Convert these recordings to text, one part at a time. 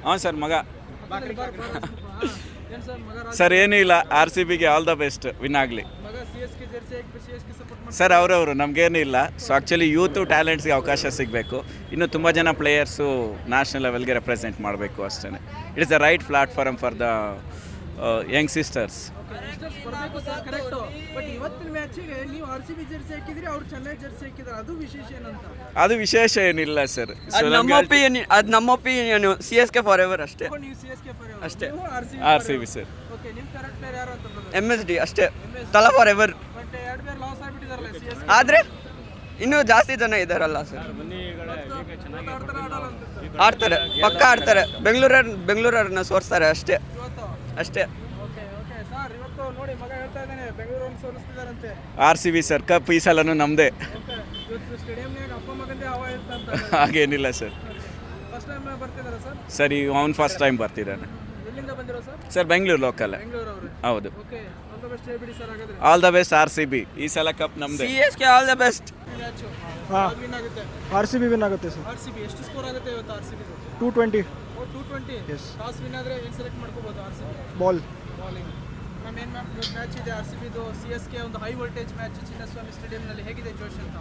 ಹಾಂ ಸರ್ ಮಗ ಸರ್ ಏನೂ ಇಲ್ಲ, ಆರ್ ಸಿ ಬಿಗೆ ಆಲ್ ದ ಬೆಸ್ಟ್, ವಿನ್ ಆಗಲಿ ಸರ್. ಅವರವರು ನಮಗೇನೂ ಇಲ್ಲ. ಸೊ ಆ್ಯಕ್ಚುಲಿ ಯೂತು ಟ್ಯಾಲೆಂಟ್ಸ್ಗೆ ಅವಕಾಶ ಸಿಗಬೇಕು. ಇನ್ನು ತುಂಬ ಜನ ಪ್ಲೇಯರ್ಸು ನ್ಯಾಷನಲ್ ಲೆವೆಲ್ಗೆ ರೆಪ್ರೆಸೆಂಟ್ ಮಾಡಬೇಕು ಅಷ್ಟೇ. It is the right platform for the young sisters. ಅದು ವಿಶೇಷ ಏನಿಲ್ಲ ಸರ್. ನಮ್ಮ ಒಪಿನಿಯನ್ CSK ಫಾರ್ ಎವರ್ ಅಷ್ಟೇ. R C B sir. MSD ಅಷ್ಟೇ, ತಲಾ ಫಾರ್ ಎವರ್. ಆದರೆ ಇನ್ನೂ ಜಾಸ್ತಿ ಜನ ಇದ್ದಾರಲ್ಲ ಸರ್, ಆಡ್ತಾರೆ, ಪಕ್ಕ ಆಡ್ತಾರೆ. ಬೆಂಗಳೂರನ್ನ ಸೋರಿಸ್ತಾರೆ ಅಷ್ಟೇ. R C B sir, cup ಈ ಸಲನೂ ನಮ್ಮದೇ. ಹಾಗೇನಿಲ್ಲ ಸರ್. ಸರ್ ಈಗ ಅವ್ನು ಫಸ್ಟ್ ಟೈಮ್ ಬರ್ತಿದ್ದಾನೆ ಸರ್, ಬೆಂಗಳೂರು ಲೋಕಲ್. ಹೌದು, all the best R C B. ಈ ಸಲ ಕಪ್ ನಮ್ಮದೇ. CSK all the best. R C B win ಆಗುತ್ತೆ ಸರ್. ಎಷ್ಟು ಸ್ಕೋರ್ ಆಗುತ್ತೆ ಇವತ್ತು R C B? 220. 220. Toss win ಆದರೆ ಏನು ಸೆಲೆಕ್ಟ್ ಮಾಡ್ಕೋಬೋದು R C B? Ball. Bowling. Ma'am ಏನು ಮ್ಯಾಚ್ ಇದೆ ಆರ್ ಸಿ ಬಿದು CSK ಒಂದು ಹೈ ವೋಲ್ಟೇಜ್ ಮ್ಯಾಚ್ ಚಿನ್ನಸ್ವಾಮಿ ಸ್ಟೇಡಿಯಂನಲ್ಲಿ. ಹೇಗಿದೆ ಜೋಶ್ ಅಂತ?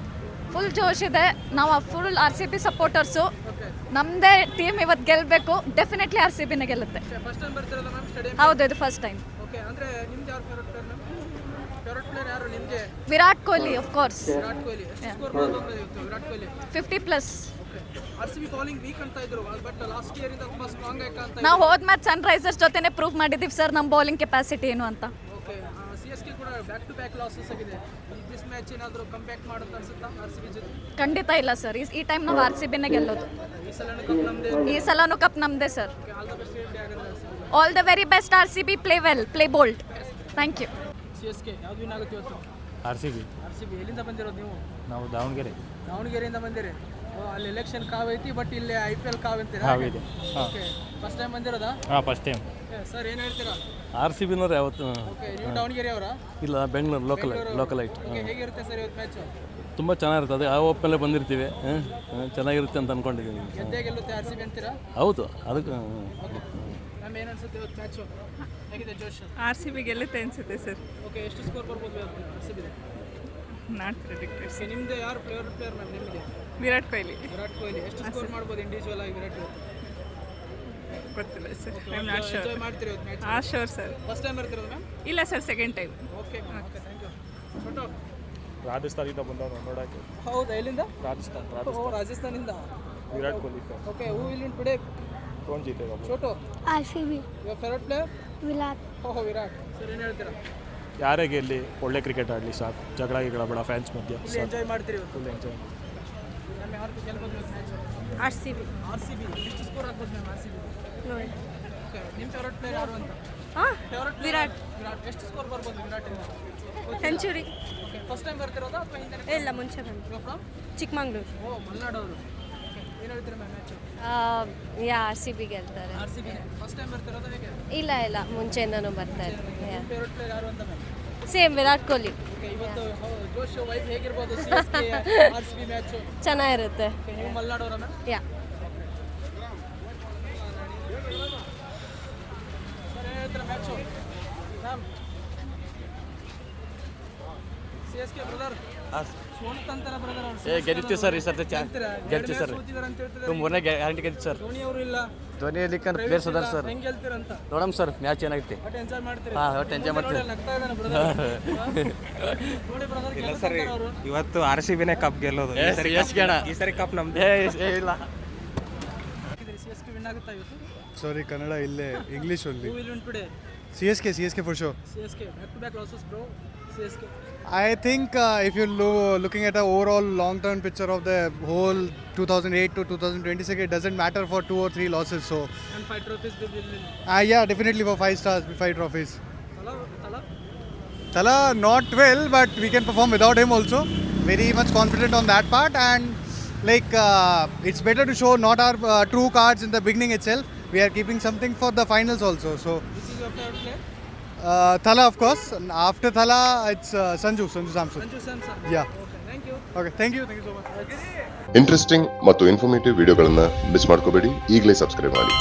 ಫುಲ್ ಜೋಶ್ ಇದೆ. ನಾವು full R C B supporters. Okay, ನಮ್ಮದೇ ಟೀಮ್ ಇವತ್ತು ಗೆಲ್ಲಬೇಕು. ಡೆಫಿನೆಟ್ಲಿ ಆರ್ ಸಿ ಬಿನೇ ಗೆಲ್ಲುತ್ತೆ. ಫಸ್ಟ್ ಟೈಮ್ ಬರ್ತಿರಲ್ಲ ಮ್ಯಾಮ್ ಸ್ಟೇಡಿಯಂ? ಹೌದು, ಇದು ಫಸ್ಟ್ ಟೈಮ್. ಓಕೆ, ಅಂದರೆ ನಿಮ್ದು ಯಾರು favourite player ma'am? Favourite player ಯಾರು ನಿಮಗೆ? Virat Kohli of course. ವಿರಾಟ್ ಕೊಹ್ಲಿ. ಎಷ್ಟು ಸ್ಕೋರ್ ಮಾಡೋದು ಇವತ್ತು Virat Kohli? 50+. Okay, R C B bowling weak ಅಂತ ಇದ್ರು, ಬಟ್ ಲಾಸ್ಟ್ ಇಯರ್ ಇಂದ ತುಂಬ ಸ್ಟ್ರಾಂಗ್ ಆಯ್ತಾ ಅಂತ. ನಾವು ಹೋದ ಮ್ಯಾಚ್ ಸನ್ರೈಸರ್ಸ್ ಜೊತೆನೇ ಪ್ರೂವ್ ಮಾಡಿದ್ದೀವಿ ಸರ್ ನಮ್ಮ ಬೌಲಿಂಗ್ ಕೆಪಾಸಿಟಿ ಏನು ಅಂತ. ಓಕೆ, CSK ಕೂಡ ಬ್ಯಾಕ್ ಟು ಬ್ಯಾಕ್ ಲಾಸಸ್ ಆಗಿದೆ. ದಿಸ್ ಮ್ಯಾಚ್ ಏನಾದರೂ ಕಂಬ್ಯಾಕ್ ಮಾಡುತ್ತೆ ಅನ್ಸುತ್ತಾ ಆರ್ ಸಿ ಬಿ ಜೊತೆ? ಖಂಡಿತ ಇಲ್ಲ ಸರ್. ಈ ಟೈಮ್ ನಾವು ಆರ್ ಸಿ ಬಿನೇ ಗೆಲ್ಲೋದು. ಈ ಸಲನೂ ಕಪ್ ನಮ್ಮದೇ. ಈ ಸಲನೂ ಕಪ್ ನಮ್ಮದೇ ಸರ್. ಆಲ್ ದ ಬೆಸ್ಟ್ ಆಗುತ್ತೆ R C B. All the very best R C B. Play well, play bold. Thank you. CSK ಯಾವ್ದು ವಿನ್ ಆಗುತ್ತೆ ಇವತ್ತು? R C B. ಎಲ್ಲಿಂದ ಬಂದಿರೋದು ನೀವು? ನಾವು ದಾವಣಗೆರೆಯಿಂದ ಬಂದಿರಿ. ಅಲ್ಲಿ ಎಲೆಕ್ಷನ್ ಕಾವೈತಿ, ಬಟ್ ಇಲ್ಲಿ IPL ಕಾವಂತೀರಾ? ಇದೆ. ಓಕೆ, ಫಸ್ಟ್ ಟೈಮ್ ಬಂದಿರೋದಾ? ಹಾಂ, ಫಸ್ಟ್ ಟೈಮ್. ಸರ್ ಏನು ಹೇಳ್ತೀರಾ? ಆರ್ ಸಿ ಬಿನವ್ರು ಯಾವತ್ತು ಓಕೆ, ನೀವು ದಾವಣಗೆರೆ ಅವರಾ? ಇಲ್ಲ, ಬೆಂಗಳೂರು ಲೋಕಲ್ ಐಟ್. ಓಕೆ, ಹೇಗಿರುತ್ತೆ ಸರ್ ಇವತ್ತು ಮ್ಯಾಚ್? ತುಂಬ ಚೆನ್ನಾಗಿರ್ತದೆ. ಆ ಒಪ್ಪಲ್ಲೇ ಬಂದಿರ್ತೀವಿ. ಚೆನ್ನಾಗಿರುತ್ತೆ ಅಂತ ಅಂದ್ಕೊಂಡಿದ್ದೀನಿ. ಗೆದ್ದೇ ಗೆಲ್ಲುತ್ತೆ ಆರ್ ಸಿ ಬಿ ಅಂತೀರಾ? ಹೌದು, ಅದಕ್ಕೆ. ಮ್ಯಾಮ್ ಏನು ಅನ್ಸುತ್ತೆ ಇವತ್ತು ಮ್ಯಾಚು? ಹೇಗಿದೆ ಜೋಶ್? ಆರ್ ಸಿ ಬಿ ಗೆಲ್ಲುತ್ತೆ ಅನಿಸುತ್ತೆ ಸರ್. ಓಕೆ, ಎಷ್ಟು ಸ್ಕೋರ್ ಬರ್ಬೋದು R C B? Not predicted. Okay, ನಿಮ್ಮದು ಯಾರು ಪ್ಲೇಯರ್ ಮ್ಯಾಮ್ ನಿಮಗೆ? ವಿರಾಟ್ ಕೊಹ್ಲಿ. ಎಷ್ಟು ಸ್ಕೋರ್ ಮಾಡ್ಬೋದು ಇಂಡಿವಿಜುವಲ್ ಆಗಿ ವಿರಾಟ್? ಗೊತ್ತಿಲ್ಲ sir. I am not sure. Enjoy ಮಾಡ್ತೀರಿ ಇವತ್ತು ಮ್ಯಾಚ್? ಹಾಂ, ಶೋರ್ ಸರ್. ಫಸ್ಟ್ ಟೈಮ್ ಬರ್ತಿರೋದು ಮ್ಯಾಮ್? ಇಲ್ಲ sir, second time. Okay ma'am, okay, thank you. Photo. ರಾಜಸ್ಥಾನಿಂದ ಬಂದವರು ನೋಡೋಕ್ಕೆ. ಹೌದಾ, ಎಲ್ಲಿಂದ? ರಾಜಸ್ಥಾನಿಂದ. ರಾಜಸ್ಥಾನಿಂದ. Virat Kohli. Okay, who will win today? ಕೌನ್ ಜೀತೇಗಾ? छोटो RCB. Your favourite player? Virat. ಓಹೋ, ವಿರಾಟ್. ಸರ್ ಏನು ಹೇಳ್ತೀರಾ? ಯಾರೇ ಗೆಲ್ಲಿ ಒಳ್ಳೆ ಕ್ರಿಕೆಟ್ ಆಡಲಿ ಸಾಕು. ಜಗಳ ಬೇಡ ಫ್ಯಾನ್ಸ್ ಮಧ್ಯೆ. ಫುಲ್ ಎಂಜಾಯ್ ಮಾಡ್ತೀರಿ ಇವತ್ತು? Full enjoy. ನಮ್ಮ ಯಾರು ಗೆಲ್ಬೋದು ಇವತ್ತು ಮ್ಯಾಚ್? R C B. ಎಷ್ಟು ಸ್ಕೋರ್ ಆಗ್ಬೋದು ಮ್ಯಾಮ್ ಆರ್ ಸಿ ಬಿ? ನೋಡಿ. ಓಕೆ, ನಿಮ್ಮ ಫೇವರೇಟ್ ಪ್ಲೇಯರ್ ಯಾರು ಅಂತ? ಫೇವರೇಟ್ ವಿರಾಟ್. ಎಷ್ಟು ಸ್ಕೋರ್ ಬರ್ಬೋದು ವಿರಾಟಿಂದ? ಸೆಂಚುರಿ. ಓಕೆ, ಫಸ್ಟ್ ಟೈಮ್ ಬರ್ತಿರೋದಾ ಅಥವಾ ಹಿಂದೆ? ಇಲ್ಲ, ಮುಂಚೆ ಬಂದು. You from? ಚಿಕ್ಕಮಂಗ್ಳೂರು. ಓ, ಮಲೆನಾಡವರು. ಏನು ಹೇಳ್ತೀರಾ ma'am match? R C B ಗೆಲ್ತಾರೆ. ಆರ್ ಸಿ ಬಿನೇ ಫಸ್ಟ್ ಟೈಮ್ ಬರ್ತಿರೋದಾ ಹೇಗೆ? ಇಲ್ಲ, ಮುಂಚೆಯಿಂದನೂ ಬರ್ತಾರೆ. ನಿಮ್ಮ ಫೇವರೇಟ್ ಪ್ಲೇಯರ್ ಯಾರು ಅಂತ ma'am? Same Virat Kohli. Okay, ಇವತ್ತು ಜೋಶ್ ವೈಬ್ ಹೇಗಿರ್ಬೋದು CSK R C B match? ಚೆನ್ನಾಗಿರುತ್ತೆ. ಓಕೆ, ನೀವು ಮಲೆನಾಡವರ ಮ್ಯಾಮ್? ಯಾ. ಸರ್ ಏನು ಹೇಳ್ತೀರಾ ಮ್ಯಾಚು ಮ್ಯಾಮ್? CSK ಬ್ರದರ್ ಸೋಲ್ತಂತಾರ ಬ್ರದರ್ ಅವರು? ಗೆದ್ದಿತ್ತು ಸರ್, ಈ ಸರ್ತಿ ಗೆಲ್ತೀವಿ ಸರ್. ಮೂರನೇ ಗ್ಯಾರಂಟಿ ಗೆದ್ದಿತ್ತು ಸರ್. ಧೋನಿ ಅವರು ಇಲ್ಲ. ಧೋನಿ ಲಿಕ್ಕನ್ ಪ್ಲೇಯರ್ಸ್ ಅದಾರ ಸರ್. ಹೆಂಗೆ ಗೆಲ್ತೀರಂತ ನೋಡಮ್ ಸರ್, ಮ್ಯಾಚ್ ಏನಾಗುತ್ತೆ. ಒಟ್ಟು ಎಂಜಾಯ್ ಮಾಡ್ತೀರಿ? ಹಾಂ, ಒಟ್ಟು ಎಂಜಾಯ್ ಮಾಡ್ತೀವಿ. ನಗ್ತಾ ಇದ್ದಾನೆ ಬ್ರದರ್. ನೋಡಿ ಬ್ರದರ್, ಗೆಲ್ತಾರೆ ಅವರು. ಇವತ್ತು ಆರ್ ಸಿ ಬಿನೇ ಕಪ್ ಗೆಲ್ಲೋದು. ಈ ಸರಿ ಕಪ್ ನಮ್ದು. ಇಲ್ಲ, CSK ವಿನ್ ಆಗುತ್ತಾ ಇವತ್ತು? ಸಾರಿ, ಕನ್ನಡ ಇಲ್ಲೇ, English only. Who will win today? CSK for sure. CSK back to back losses bro. CSK. I think if you're looking at the overall long-term picture of the whole 2008 to 2026, it doesn't matter for 2 or 3 losses. So, And 5 trophies they will win. yeah, definitely for 5 stars, 5 trophies. Tala? Tala not well, but we can perform without him also. Very much confident on that part, and like it's better to show not our true cards in the beginning itself. We are keeping something for the finals also. So, Which is your favorite player? Thala, of course. After Thala, it's Sanju Samson. Sanju Samson. Yeah. Okay, thank you. Okay, thank you so much. Interesting ಮತ್ತು informative ವಿಡಿಯೋಗಳನ್ನು miss ಮಾಡ್ಕೋಬೇಡಿ. ಈಗಲೇ subscribe ಮಾಡಿ.